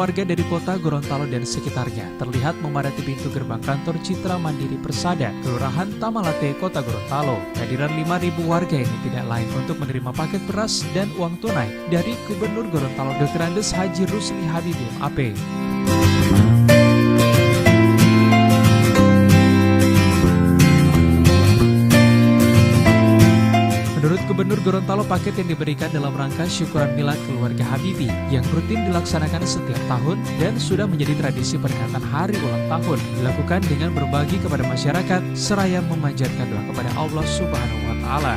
warga dari kota Gorontalo dan sekitarnya terlihat memadati pintu gerbang kantor Citra Mandiri Persada, Kelurahan Tamalate, Kota Gorontalo. Kehadiran 5.000 warga ini tidak lain untuk menerima paket beras dan uang tunai dari Gubernur Gorontalo Dr. Andes Haji Rusli Habibie MAP. Menurut Gubernur Gorontalo, paket yang diberikan dalam rangka syukuran milad keluarga Habibie yang rutin dilaksanakan setiap tahun dan sudah menjadi tradisi peringatan hari ulang tahun dilakukan dengan berbagi kepada masyarakat seraya memanjatkan doa kepada Allah Subhanahu wa Ta'ala.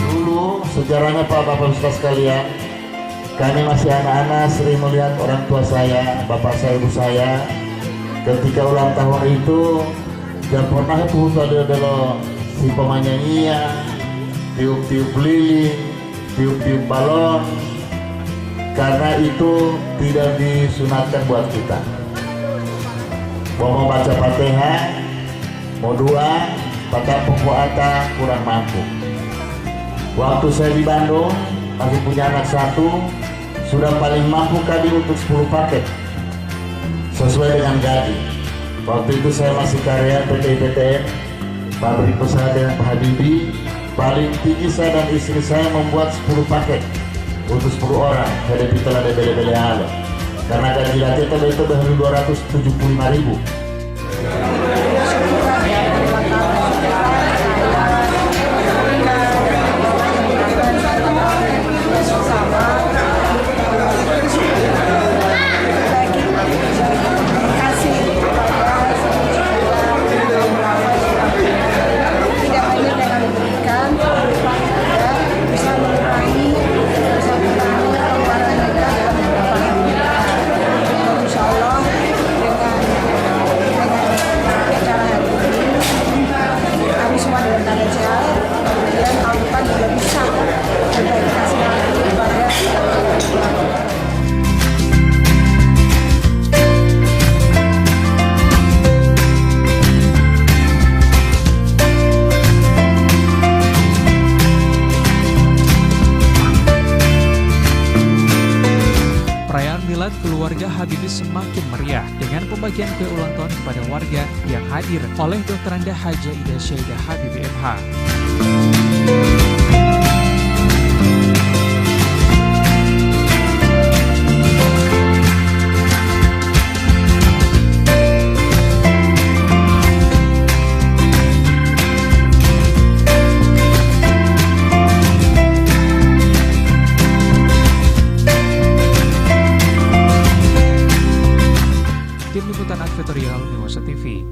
Dulu sejarahnya Pak Bapak Ustaz sekalian, kami masih anak-anak sering melihat orang tua saya, bapak saya, ibu saya ketika ulang tahun itu dan pernah tuh ada si pemanyanyian, tiup-tiup lilin, tiup-tiup balon, karena itu tidak disunatkan buat kita. Mau baca Fatihah, mau doa, baca pembuatan kurang mampu. Waktu saya di Bandung, masih punya anak satu, sudah paling mampu kali untuk 10 paket, sesuai dengan gaji. Waktu itu saya masih karya PT IPTN, pabrik pesawat Pak Habibie. Paling tinggi saya dan istri saya membuat 10 paket untuk 10 orang. Saya dapatlah bele-bele halo. Karena gaji latih itu baru 275.000. Milad keluarga Habibie semakin meriah dengan pembagian kue ulang tahun kepada warga yang hadir oleh Dr. Anda Haja Ida Syaidah Habibie MH. Tim Liputan Advertorial Mimosa TV.